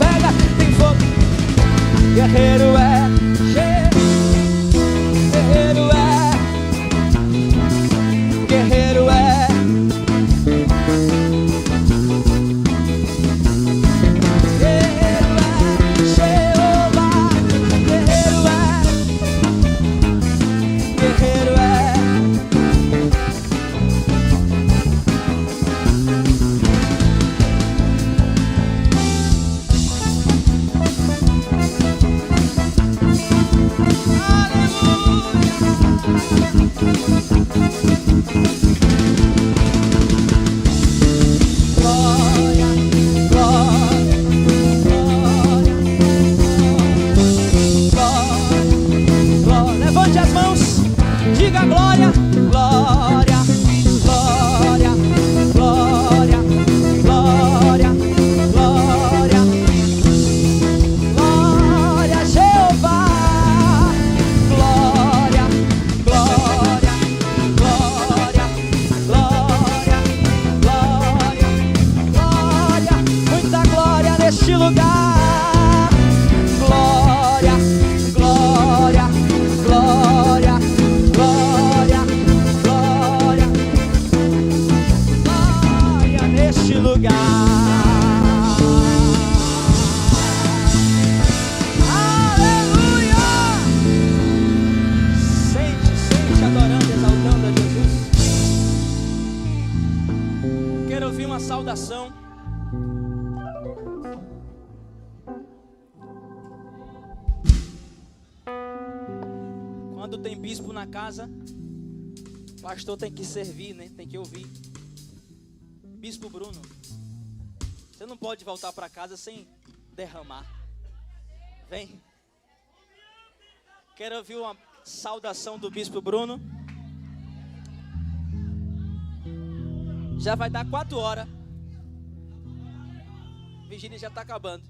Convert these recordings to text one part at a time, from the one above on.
pega, tem fogo. Guerreiro é, guerreiro é, guerreiro é. Guerreiro é, Jeová. Guerreiro é, guerreiro é. Glória, glória, glória, glória. Levante as mãos, diga glória, glória, glória, glória, glória, glória, glória a Jeová. Glória, glória, glória, glória, glória, glória, muita glória neste lugar. Glória, glória, glória, glória, glória, glória neste lugar. Aleluia! Sente adorando, exaltando a Jesus. Quero ouvir uma saudação. Quando tem bispo na casa, pastor tem que servir, né? Tem que ouvir. Bispo Bruno, você não pode voltar para casa sem derramar. Vem. Quero ouvir uma saudação do Bispo Bruno. Já vai dar 4 horas. Vigília já está acabando.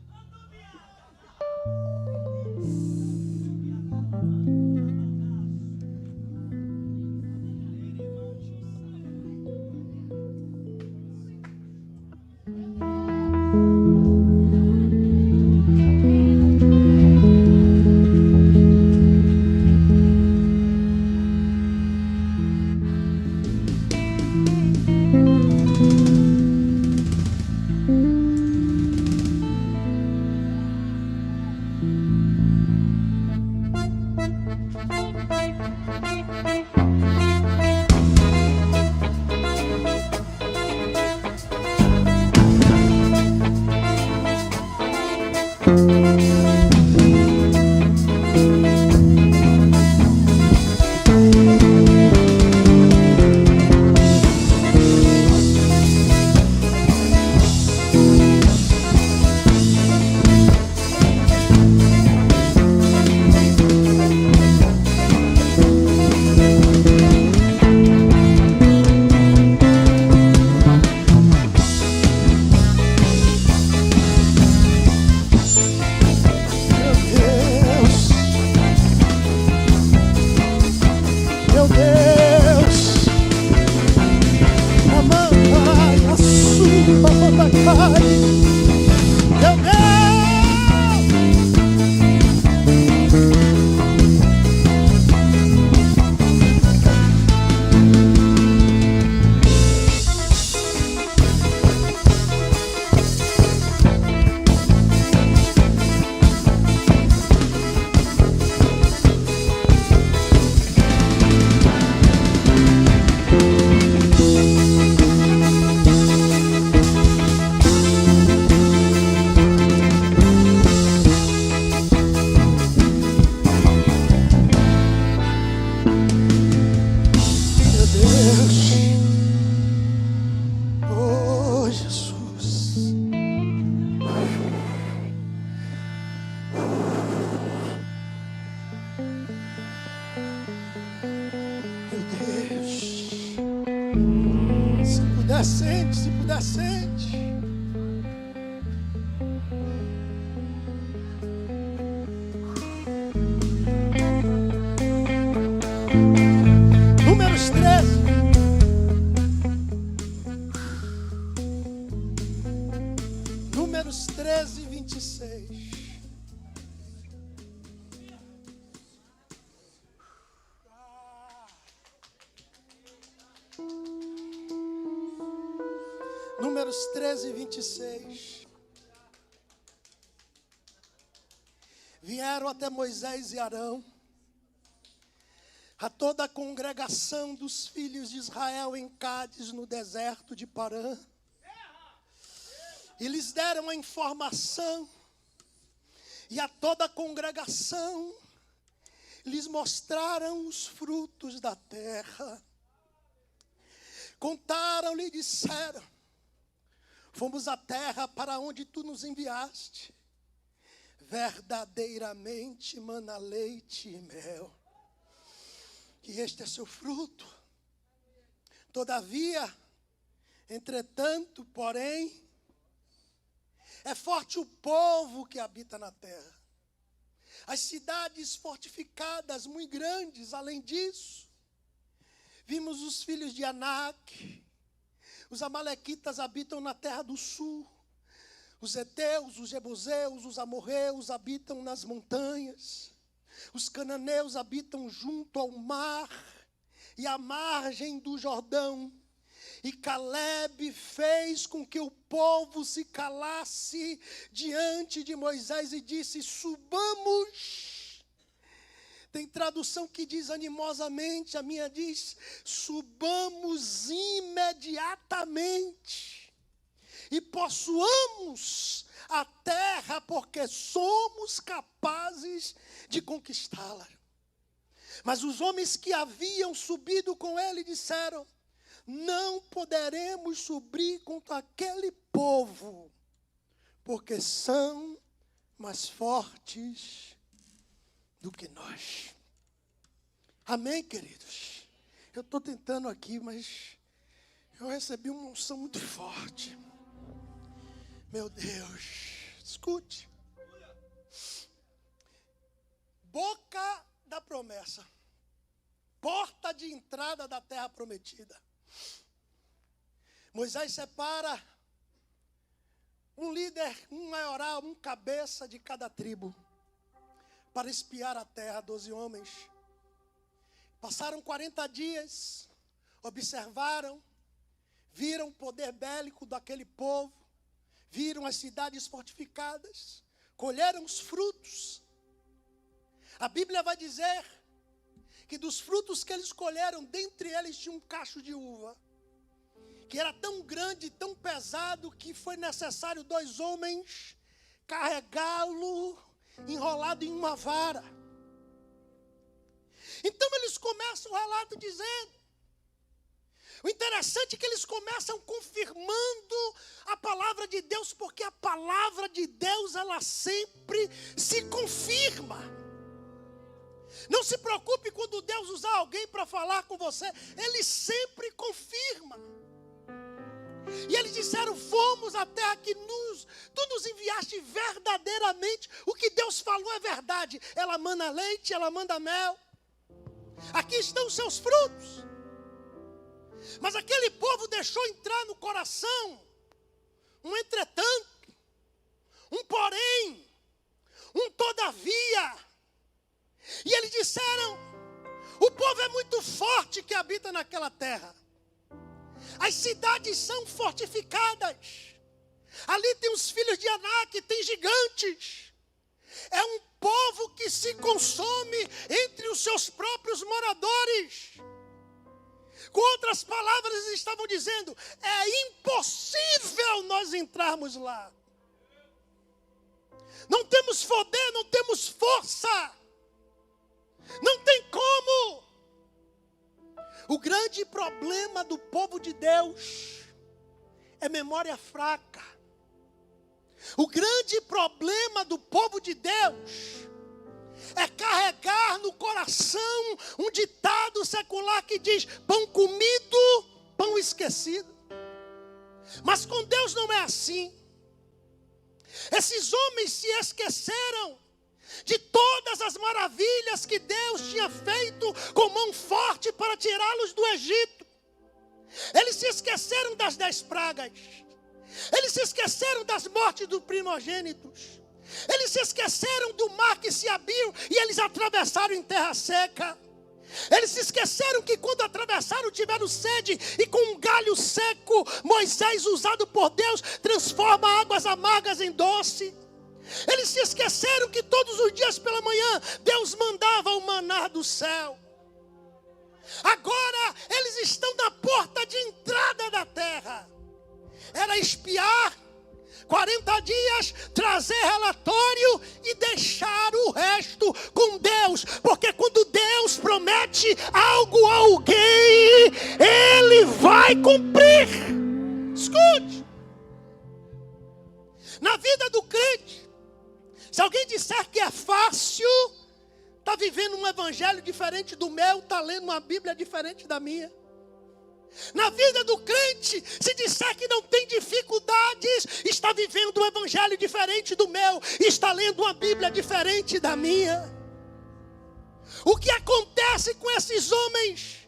Se puder, sente. Números 13. Números 13, 25. 26. Números 13, 26. Vieram até Moisés e Arão, a toda a congregação dos filhos de Israel em Cádiz, no deserto de Parã, e lhes deram a informação, e a toda a congregação lhes mostraram os frutos da terra. Contaram-lhe e disseram: fomos à terra para onde tu nos enviaste. Verdadeiramente mana leite e mel, que este é seu fruto. Todavia, entretanto, porém, é forte o povo que habita na terra. As cidades fortificadas, muito grandes. Além disso, vimos os filhos de Anak. Os amalequitas habitam na terra do sul. Os heteus, os jebuseus, os amorreus habitam nas montanhas. Os cananeus habitam junto ao mar e à margem do Jordão. E Caleb fez com que o povo se calasse diante de Moisés e disse: subamos. Tem tradução que diz animosamente, a minha diz: subamos imediatamente e possuamos a terra, porque somos capazes de conquistá-la. Mas os homens que haviam subido com ele disseram: não poderemos subir contra aquele povo, porque são mais fortes do que nós. Amém, queridos? Eu estou tentando aqui, mas eu recebi uma unção muito forte. Meu Deus, escute. Boca da promessa. Porta de entrada da terra prometida. Moisés separa um líder, um maioral, um cabeça de cada tribo para espiar a terra, 12 homens. Passaram 40 dias, observaram, viram o poder bélico daquele povo, viram as cidades fortificadas, colheram os frutos. A Bíblia vai dizer que dos frutos que eles colheram, dentre eles tinha um cacho de uva, que era tão grande, tão pesado, que foi necessário 2 homens carregá-lo enrolado em uma vara. Então eles começam o relato dizendo, o interessante é que eles começam confirmando a palavra de Deus, porque a palavra de Deus, ela sempre se confirma. Não se preocupe quando Deus usar alguém para falar com você, Ele sempre confirma. E eles disseram: fomos à terra que tu nos enviaste verdadeiramente. O que Deus falou é verdade. Ela manda leite, ela manda mel. Aqui estão os seus frutos. Mas aquele povo deixou entrar no coração um entretanto, um porém, um todavia. E eles disseram: o povo é muito forte que habita naquela terra. As cidades são fortificadas. Ali tem os filhos de Anak, tem gigantes. É um povo que se consome entre os seus próprios moradores. Com outras palavras, eles estavam dizendo: é impossível nós entrarmos lá. Não temos poder, não temos força. Não tem como. O grande problema do povo de Deus é memória fraca. O grande problema do povo de Deus é carregar no coração um ditado secular que diz: pão comido, pão esquecido. Mas com Deus não é assim. Esses homens se esqueceram de todas as maravilhas que Deus tinha feito com mão forte para tirá-los do Egito. Eles se esqueceram das 10 pragas. Eles se esqueceram das mortes dos primogênitos. Eles se esqueceram do mar que se abriu e eles atravessaram em terra seca. Eles se esqueceram que quando atravessaram tiveram sede e com um galho seco, Moisés, usado por Deus, transforma águas amargas em doce. Eles se esqueceram que todos os dias pela manhã Deus mandava o maná do céu. Agora eles estão na porta de entrada da terra. Era espiar 40 dias, trazer relatório e deixar o resto com Deus. Porque quando Deus promete algo a alguém, Ele vai cumprir. Escute. Na vida do crente, se alguém disser que é fácil, está vivendo um evangelho diferente do meu, está lendo uma Bíblia diferente da minha. Na vida do crente, se disser que não tem dificuldades, está vivendo um evangelho diferente do meu, está lendo uma Bíblia diferente da minha. O que acontece com esses homens,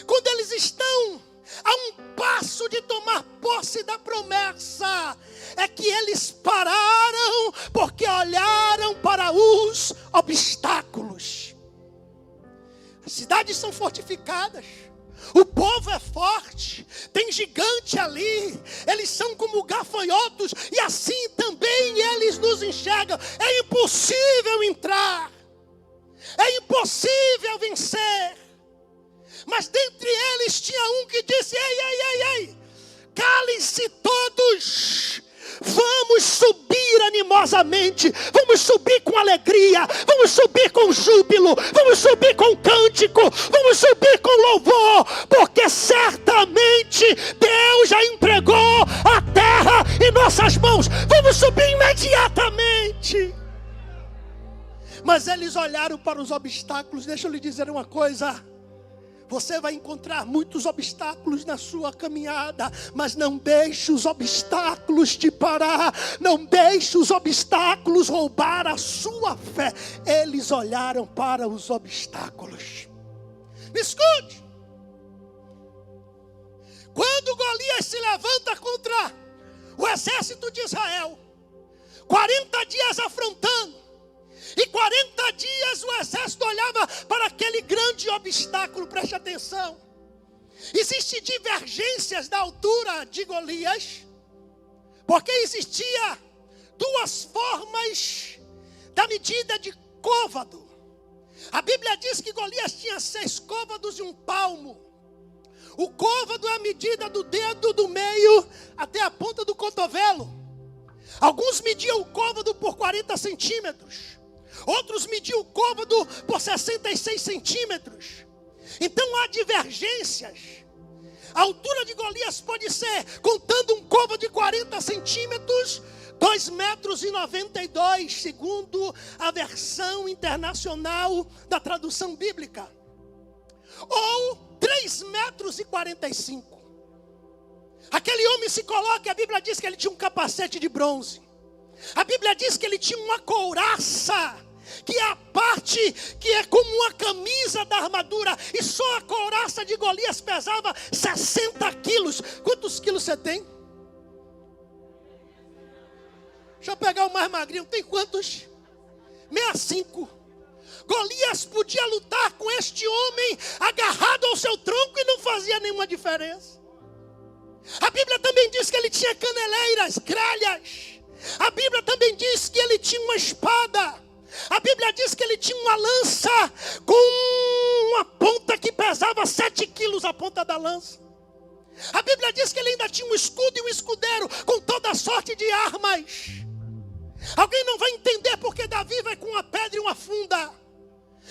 quando eles estão a um passo de tomar posse da promessa, é que eles pararam, porque olharam para os obstáculos. As cidades são fortificadas, o povo é forte, tem gigante ali, eles são como gafanhotos, e assim também eles nos enxergam. É impossível entrar, é impossível vencer. Mas dentre eles tinha um que disse: ei, calem-se todos, vamos subir animosamente, vamos subir com alegria, vamos subir com júbilo, vamos subir com cântico, vamos subir com louvor, porque certamente Deus já entregou a terra em nossas mãos, vamos subir imediatamente. Mas eles olharam para os obstáculos. Deixa eu lhe dizer uma coisa: você vai encontrar muitos obstáculos na sua caminhada, mas não deixe os obstáculos te parar, não deixe os obstáculos roubar a sua fé. Eles olharam para os obstáculos. Me escute. Quando Golias se levanta contra o exército de Israel, 40 dias afrontando, e 40 dias o exército olhava para aquele grande obstáculo. Preste atenção. Existem divergências da altura de Golias, porque existia duas formas da medida de côvado. A Bíblia diz que Golias tinha 6 côvados e 1 palmo. O côvado é a medida do dedo do meio até a ponta do cotovelo. Alguns mediam o côvado por 40 centímetros. Outros mediam o côvado por 66 centímetros. Então há divergências. A altura de Golias pode ser, contando um côvado de 40 centímetros, 2,92 metros, segundo a versão internacional da tradução bíblica. Ou 3,45 metros. Aquele homem se coloca, a Bíblia diz que ele tinha um capacete de bronze. A Bíblia diz que ele tinha uma couraça, que é a parte que é como uma camisa da armadura. E só a couraça de Golias pesava 60 quilos. Quantos quilos você tem? Deixa eu pegar o mais magrinho. Tem quantos? 65. Golias podia lutar com este homem agarrado ao seu tronco e não fazia nenhuma diferença. A Bíblia também diz que ele tinha caneleiras, gralhas. A Bíblia também diz que ele tinha uma espada. A Bíblia diz que ele tinha uma lança com uma ponta que pesava 7 quilos a ponta da lança. A Bíblia diz que ele ainda tinha um escudo e um escudeiro com toda sorte de armas. Alguém não vai entender porque Davi vai com uma pedra e uma funda.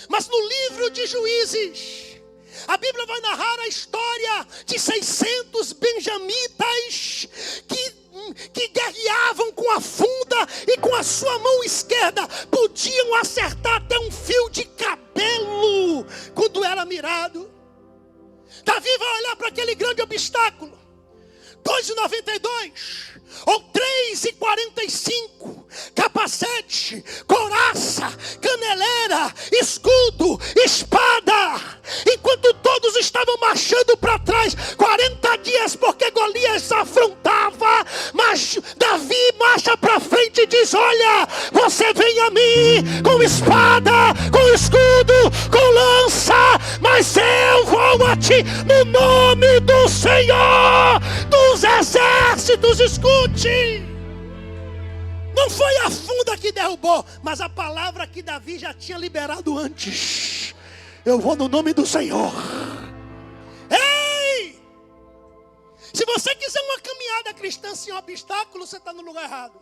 Mas no livro de Juízes, a Bíblia vai narrar a história de 600 benjamitas que guerreavam com a funda e com a sua mão esquerda podiam acertar até um fio de cabelo quando era mirado. Davi vai olhar para aquele grande obstáculo, 2,92 ou 3,45, capacete, couraça, caneleira, escudo, espada. Enquanto todos estavam marchando para trás, 40 dias, porque Golias afrontava, mas Davi marcha para frente e diz: diz: olha, você vem a mim com espada, com escudo, com lança, mas eu vou a ti no nome do Senhor dos exércitos. Escute, não foi a funda que derrubou, mas a palavra que Davi já tinha liberado antes: eu vou no nome do Senhor. Ei! Se você quiser uma caminhada cristã sem obstáculos, você está no lugar errado.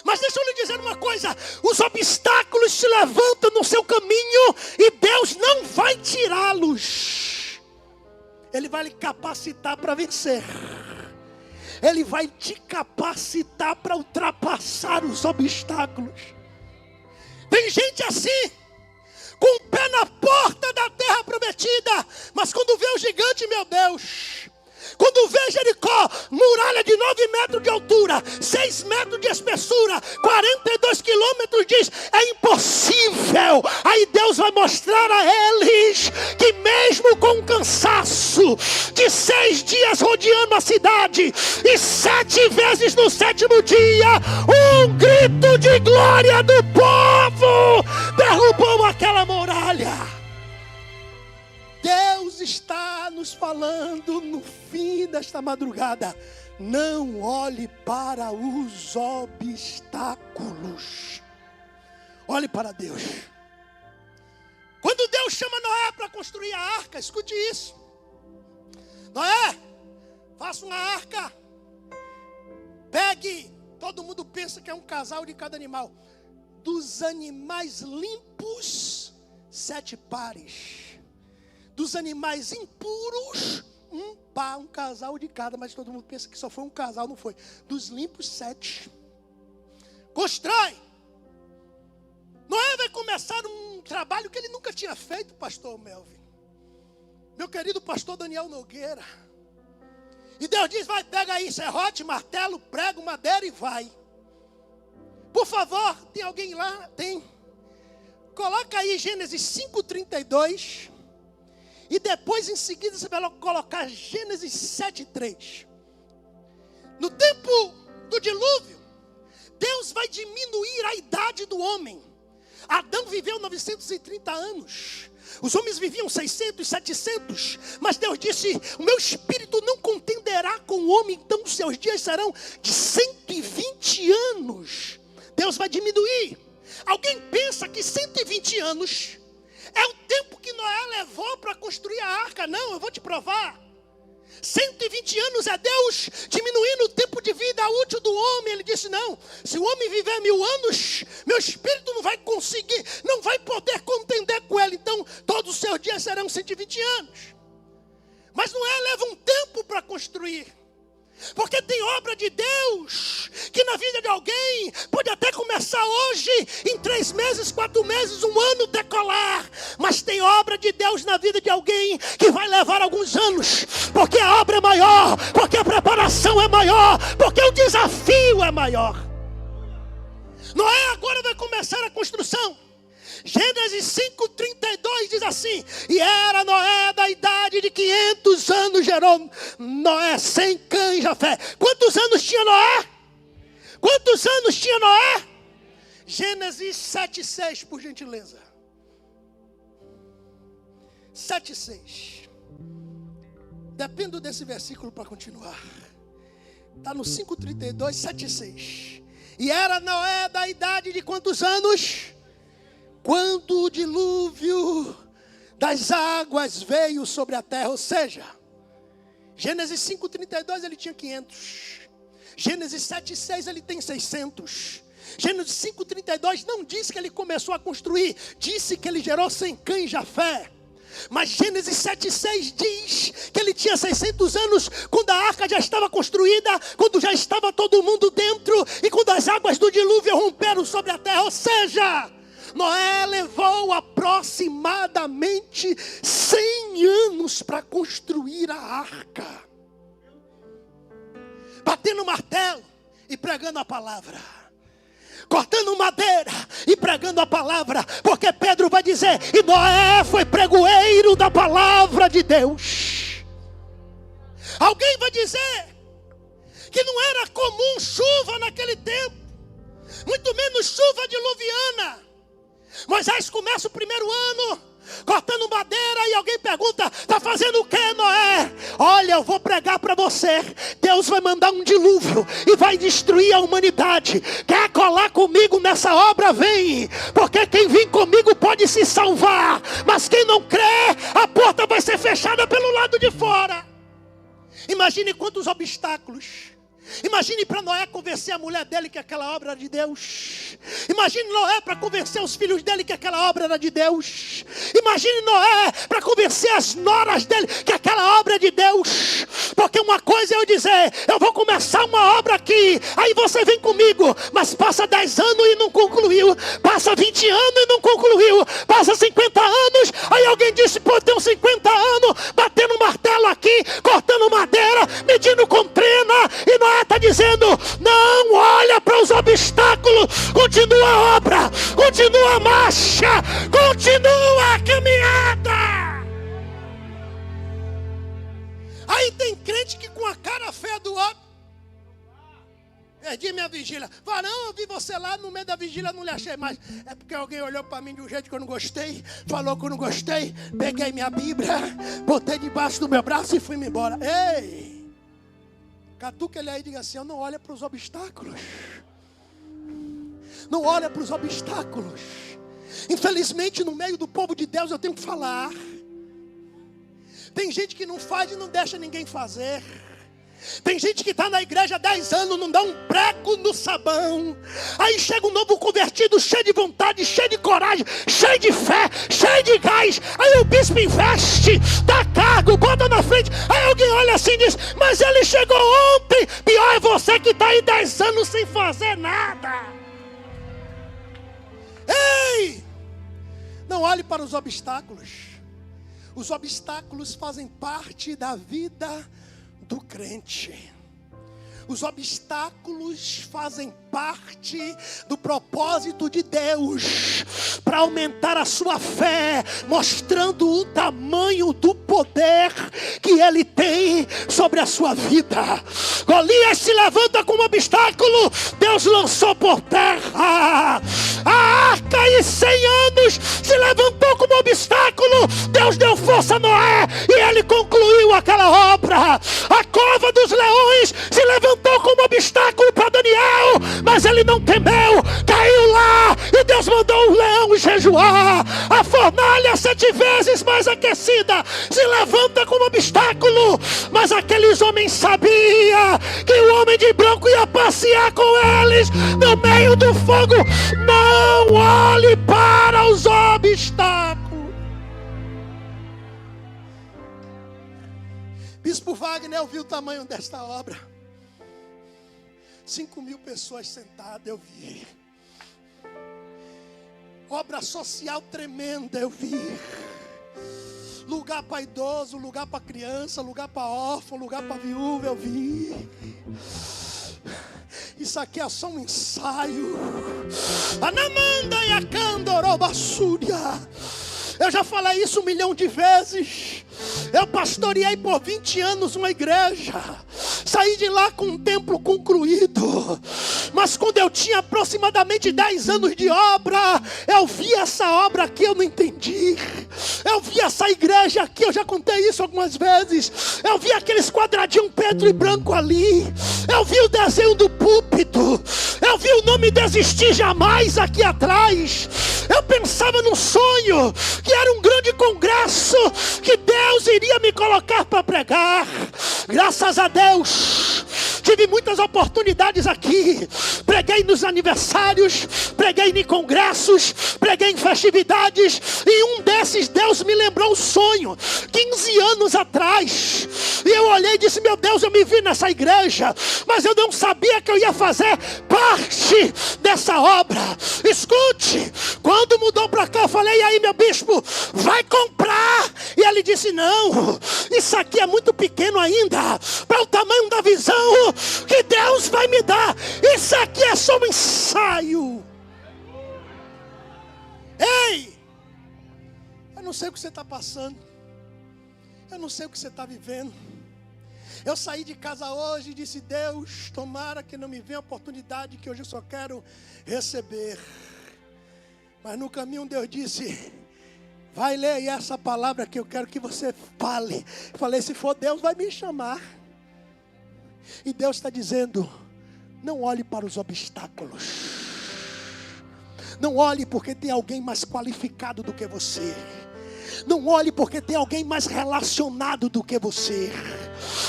Mas deixa eu lhe dizer uma coisa: os obstáculos se levantam no seu caminho e Deus não vai tirá-los. Ele vai lhe capacitar para vencer. Ele vai te capacitar para ultrapassar os obstáculos. Tem gente assim, com o pé na porta da terra prometida, mas quando vê o gigante, meu Deus, quando vê Jericó, muralha de 9 metros de altura, 6 metros de espessura, 42 quilômetros, diz: é impossível. Aí Deus vai mostrar a eles que mesmo com o cansaço de 6 dias rodeando a cidade, e 7 vezes no 7º dia, um grito de glória do povo derrubou aquela muralha. Deus está nos falando no fim desta madrugada: não olhe para os obstáculos, olhe para Deus. Quando Deus chama Noé para construir a arca, escute isso: Noé, faça uma arca, pegue, todo mundo pensa que é um casal de cada animal, dos animais limpos, 7 pares. Dos animais impuros, um par, um casal de cada. Mas todo mundo pensa que só foi um casal, não foi. Dos limpos, 7. Constrói. Noé vai começar um trabalho que ele nunca tinha feito, pastor Melvin. Meu querido pastor Daniel Nogueira. E Deus diz: vai, pega aí serrote, martelo, prego, madeira e vai. Por favor, tem alguém lá? Tem. Coloca aí Gênesis 5:32. E depois, em seguida, você vai colocar Gênesis 7:3. No tempo do dilúvio, Deus vai diminuir a idade do homem. Adão viveu 930 anos. Os homens viviam 600, 700. Mas Deus disse: o meu espírito não contenderá com o homem, então os seus dias serão de 120 anos. Deus vai diminuir. Alguém pensa que 120 anos é o tempo que Noé levou para construir a arca? Não, eu vou te provar. 120 anos é Deus diminuindo o tempo de vida útil do homem. Ele disse: não, se o homem viver 1000 anos, meu espírito não vai conseguir, não vai poder contender com ele. Então todos os seus dias serão 120 anos. Mas Noé leva um tempo para construir. Porque tem obra de Deus que na vida de alguém pode até começar hoje, em 3 meses, 4 meses, 1 ano decolar. Mas tem obra de Deus na vida de alguém que vai levar alguns anos. Porque a obra é maior, porque a preparação é maior, porque o desafio é maior. Noé agora vai começar a construção. Gênesis 5:32 diz assim: e era Noé da idade de 500 anos, gerou Noé Sem, Cã e Jafé. Quantos anos tinha Noé? Quantos anos tinha Noé? Gênesis 7:6, por gentileza. 7:6. Dependo desse versículo para continuar. Está no 5:32, 7:6. E era Noé da idade de quantos anos? Quando o dilúvio das águas veio sobre a terra. Ou seja, Gênesis 5:32 ele tinha 500. Gênesis 7:6 ele tem 600. Gênesis 5:32 não diz que ele começou a construir, disse que ele gerou Sem, Cã e Jafé. Mas Gênesis 7:6 diz que ele tinha 600 anos quando a arca já estava construída, quando já estava todo mundo dentro e quando as águas do dilúvio romperam sobre a terra. Ou seja, Noé levou aproximadamente 100 anos para construir a arca, batendo martelo e pregando a palavra, cortando madeira e pregando a palavra, porque Pedro vai dizer: e Noé foi pregoeiro da palavra de Deus. Alguém vai dizer que não era comum chuva naquele tempo. muito menos chuva diluviana. Moisés começa o primeiro ano cortando madeira e alguém pergunta: está fazendo o que, Noé? Olha, eu vou pregar para você. Deus vai mandar um dilúvio e vai destruir a humanidade. Quer colar comigo nessa obra? Vem, porque quem vir comigo pode se salvar, mas quem não crê, a porta vai ser fechada pelo lado de fora. Imagine quantos obstáculos. Imagine para Noé convencer a mulher dele que aquela obra era de Deus. Imagine Noé para convencer os filhos dele que aquela obra era de Deus. Imagine Noé para convencer as noras dele que aquela obra é de Deus. Porque uma coisa é eu dizer: eu vou começar uma obra aqui, aí você vem comigo, mas passa 10 anos e não concluiu, passa 20 anos e não concluiu, passa 50 anos, aí alguém disse: pô, tem uns 50 anos batendo martelo aqui, cortando madeira, medindo com trena, e Noé está dizendo: não olha para os obstáculos, continua a obra, continua a marcha, continua a caminhada. Aí tem crente que com a cara feia do outro: perdi minha vigília. Fala: não, eu vi você lá no meio da vigília, não lhe achei mais. É porque alguém olhou para mim de um jeito que eu não gostei, falou que eu não gostei, peguei minha Bíblia, botei debaixo do meu braço e fui-me embora. Ei! Catuca ele aí e diga assim: não olha para os obstáculos. Não olha para os obstáculos. Infelizmente, no meio do povo de Deus, eu tenho que falar. Tem gente que não faz e não deixa ninguém fazer. Tem gente que está na igreja há 10 anos, não dá um prego no sabão. Aí chega um novo convertido, cheio de vontade, cheio de coragem, cheio de fé, cheio de gás. Aí o bispo investe, dá cargo, bota na frente. Aí alguém olha assim e diz: mas ele chegou ontem. Pior é você que está aí 10 anos sem fazer nada. Ei! Não olhe para os obstáculos. Os obstáculos fazem parte da vida do crente. Os obstáculos fazem parte do propósito de Deus para aumentar a sua fé, mostrando o tamanho do poder que Ele tem sobre a sua vida. Golias se levanta como obstáculo, Deus lançou por terra. A arca em 100 anos se levantou como obstáculo, Deus deu força a Noé e ele concluiu aquela obra. A cova dos leões se levantou como obstáculo para Daniel, mas ele não temeu, caiu lá e Deus mandou o leão jejuar. A fornalha 7 vezes mais aquecida se levanta como obstáculo, mas aqueles homens sabiam que o homem de branco ia passear com eles no meio do fogo. Não olhe para os obstáculos. Bispo Wagner, eu vi o tamanho desta obra. 5.000 pessoas sentadas, eu vi. Obra social tremenda, eu vi. Lugar para idoso, lugar para criança, lugar para órfão, lugar para viúva, eu vi. Isso aqui é só um ensaio. Anamanda e a Candorobassúria. Eu já falei isso 1 milhão de vezes. Eu pastoreei por 20 anos uma igreja. Saí de lá com um templo concluído. Mas quando eu tinha aproximadamente 10 anos de obra, eu vi essa obra aqui, eu não entendi. Eu vi essa igreja aqui, eu já contei isso algumas vezes. Eu vi aqueles quadradinhos preto e branco ali. Eu vi o desenho do púlpito. Eu vi o nome Desistir Jamais aqui atrás. Eu pensava num sonho, que era um grande congresso, que Deus iria me colocar para pregar. Graças a Deus, tive muitas oportunidades aqui. Preguei nos aniversários, preguei em congressos, preguei em festividades. E um desses Deus me lembrou um sonho, 15 anos atrás. E eu olhei e disse: meu Deus, eu me vi nessa igreja, mas eu não sabia que eu ia fazer parte dessa obra. Escute, quando mudou para cá, eu falei: e aí, meu bispo, vai comprar? E ele disse: não, isso aqui é muito pequeno ainda para o tamanho da visão que Deus vai me dar. Isso aqui é só um ensaio. Ei, eu não sei o que você está passando, eu não sei o que você está vivendo, Eu saí de casa hoje e disse: Deus, tomara que não me venha a oportunidade que hoje eu só quero receber. Mas no caminho Deus disse: vai ler essa palavra que eu quero que você fale. Eu falei: se for Deus, vai me chamar. E Deus está dizendo: não olhe para os obstáculos. Não olhe porque tem alguém mais qualificado do que você. Não olhe porque tem alguém mais relacionado do que você.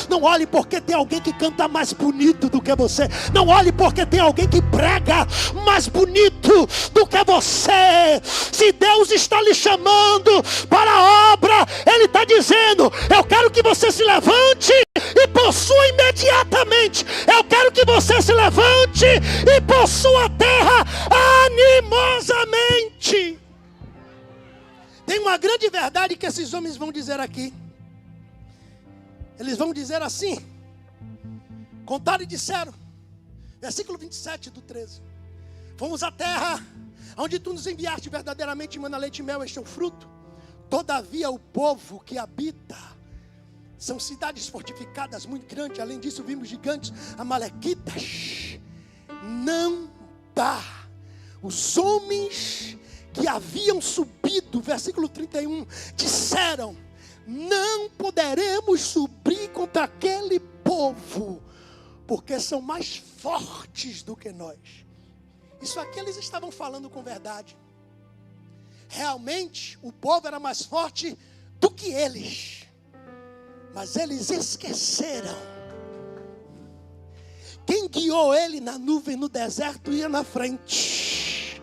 Não olhe porque tem alguém que canta mais bonito do que você. Não olhe porque tem alguém que prega mais bonito do que você. Se Deus está lhe chamando para a obra, Ele está dizendo: eu quero que você se levante e possua imediatamente. Eu quero que você se levante e possua a terra animosamente. Tem uma grande verdade que esses homens vão dizer aqui. Eles vão dizer assim: contaram e disseram, versículo 27 do 13: fomos à terra onde tu nos enviaste, verdadeiramente mana leite e mel, este é o fruto. Todavia o povo que habita são cidades fortificadas muito grandes. Além disso vimos gigantes, amalequitas. Não dá. Os homens que haviam subido, versículo 31, disseram: não poderemos subir contra aquele povo, porque são mais fortes do que nós. Isso aqui eles estavam falando com verdade. Realmente o povo era mais forte do que eles, mas eles esqueceram. Quem guiou ele na nuvem no deserto ia na frente.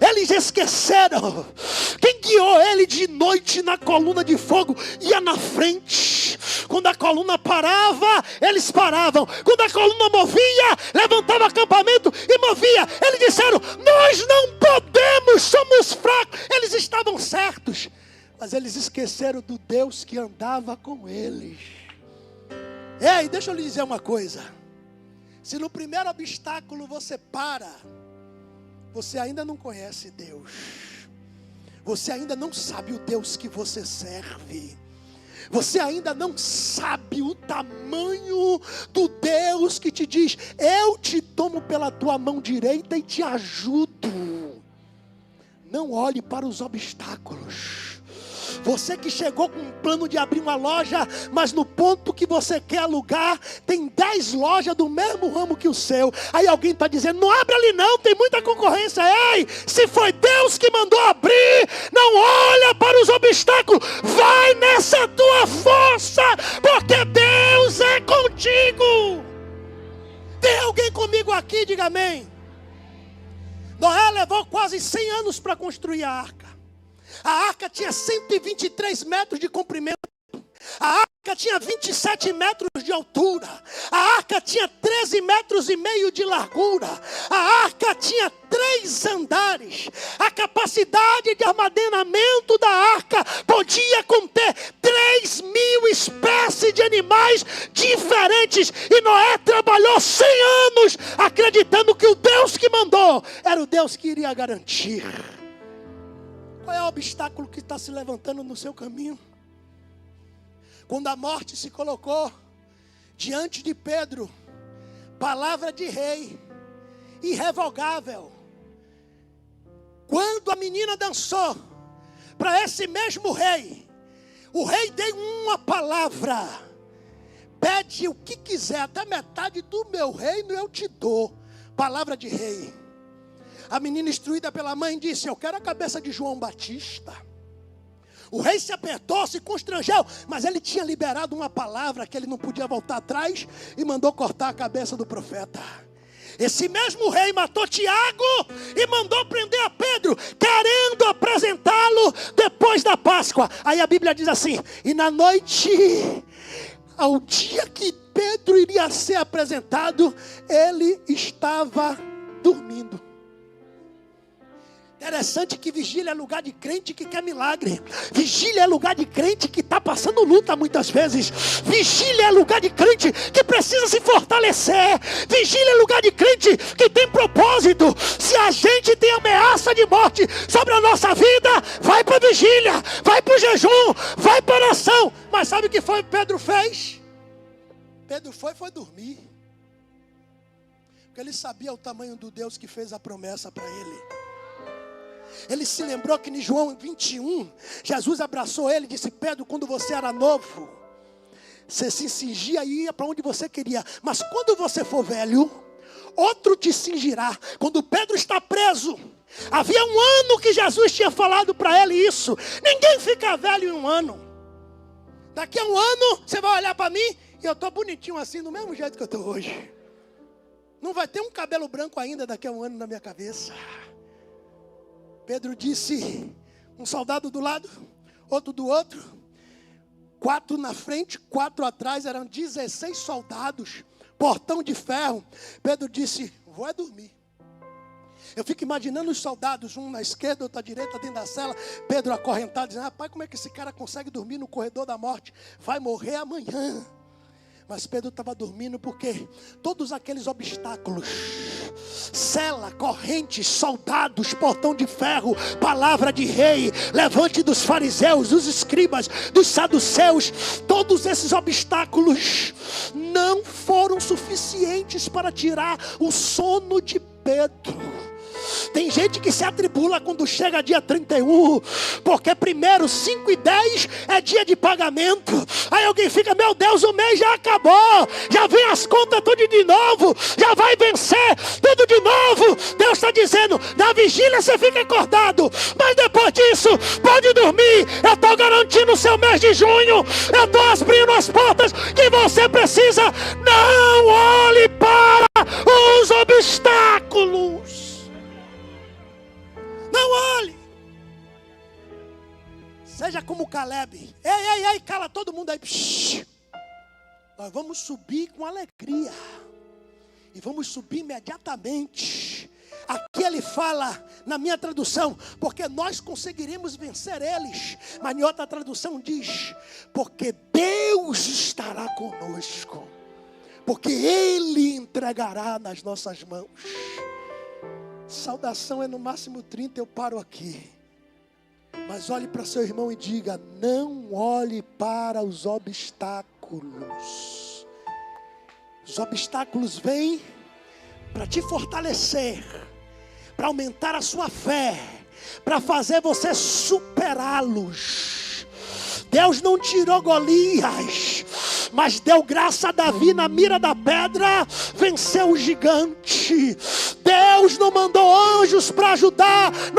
Eles esqueceram. Quem guiou ele de noite na coluna de fogo ia na frente. Quando a coluna parava, eles paravam. Quando a coluna movia, levantava acampamento e movia. Eles disseram: nós não podemos, somos fracos. Eles estavam certos, mas eles esqueceram do Deus que andava com eles. Ei, deixa eu lhe dizer uma coisa. Se no primeiro obstáculo você para, você ainda não conhece Deus. Você ainda não sabe o Deus que você serve. Você ainda não sabe o tamanho do Deus que te diz: eu te tomo pela tua mão direita e te ajudo. Não olhe para os obstáculos. Você que chegou com um plano de abrir uma loja, mas no ponto que você quer alugar, tem 10 lojas do mesmo ramo que o seu. Aí alguém está dizendo: não abre ali não, tem muita concorrência. Ei, se foi Deus que mandou abrir, não olha para os obstáculos. Vai nessa tua força, porque Deus é contigo. Tem alguém comigo aqui? Diga amém. Noé levou quase 100 anos para construir a arca. A arca tinha 123 metros de comprimento. A arca tinha 27 metros de altura. A arca tinha 13 metros e meio de largura. A arca tinha 3 andares. A capacidade de armazenamento da arca podia conter 3.000 espécies de animais diferentes. E Noé trabalhou 100 anos acreditando que o Deus que mandou era o Deus que iria garantir. Qual é o obstáculo que está se levantando no seu caminho? Quando a morte se colocou diante de Pedro, palavra de rei, irrevogável. Quando a menina dançou para esse mesmo rei, o rei deu uma palavra: pede o que quiser, até metade do meu reino eu te dou. Palavra de rei. A menina, instruída pela mãe, disse: eu quero a cabeça de João Batista. O rei se apertou, se constrangeu, mas ele tinha liberado uma palavra que ele não podia voltar atrás e mandou cortar a cabeça do profeta. Esse mesmo rei matou Tiago e mandou prender a Pedro, querendo apresentá-lo depois da Páscoa. Aí a Bíblia diz assim: e na noite, ao dia que Pedro iria ser apresentado, ele estava dormindo. Interessante que vigília é lugar de crente que quer milagre. Vigília é lugar de crente que está passando luta muitas vezes. Vigília é lugar de crente que precisa se fortalecer. Vigília é lugar de crente que tem propósito. Se a gente tem ameaça de morte sobre a nossa vida, vai para a vigília, vai para o jejum, vai para a oração. Mas sabe o que foi que Pedro fez? Pedro foi dormir. Porque ele sabia o tamanho do Deus que fez a promessa para ele. Ele se lembrou que em João 21, Jesus abraçou ele e disse: Pedro, quando você era novo, você se cingia e ia para onde você queria. Mas quando você for velho, outro te cingirá. Quando Pedro está preso, havia um ano que Jesus tinha falado para ele isso. Ninguém fica velho em um ano. Daqui a um ano, você vai olhar para mim e eu estou bonitinho assim, do mesmo jeito que eu estou hoje. Não vai ter um cabelo branco ainda daqui a um ano na minha cabeça. Pedro disse, um soldado do lado, outro do outro, 4 na frente, 4 atrás, eram 16 soldados, portão de ferro. Pedro disse, vou dormir. Eu fico imaginando os soldados, um na esquerda, outro à direita, dentro da cela. Pedro acorrentado, dizendo, rapaz, como é que esse cara consegue dormir no corredor da morte? Vai morrer amanhã. Mas Pedro estava dormindo porque todos aqueles obstáculos, cela, correntes, soldados, portão de ferro, palavra de rei, levante dos fariseus, dos escribas, dos saduceus, todos esses obstáculos não foram suficientes para tirar o sono de Pedro. Tem gente que se atribula quando chega dia 31, porque primeiro 5 e 10 é dia de pagamento. Aí alguém fica, meu Deus, o mês já acabou, já vem as contas tudo de novo, já vai vencer tudo de novo. Deus está dizendo, na vigília você fica acordado, mas depois disso pode dormir. Eu estou garantindo o seu mês de junho, eu estou abrindo as portas que você precisa. Não olhe para os obstáculos. Não olhe. Seja como Caleb. Ei, cala todo mundo aí. Psh. Nós vamos subir com alegria. E vamos subir imediatamente. Aqui ele fala, na minha tradução, porque nós conseguiremos vencer eles. Mas em outra tradução diz, porque Deus estará conosco. Porque Ele entregará nas nossas mãos. Saudação é no máximo 30, eu paro aqui. Mas olhe para seu irmão e diga, não olhe para os obstáculos. Os obstáculos vêm para te fortalecer, para aumentar a sua fé, para fazer você superá-los. Deus não tirou Golias, mas deu graça a Davi na mira da pedra, venceu o gigante. Deus não mandou anjos para ajudar, não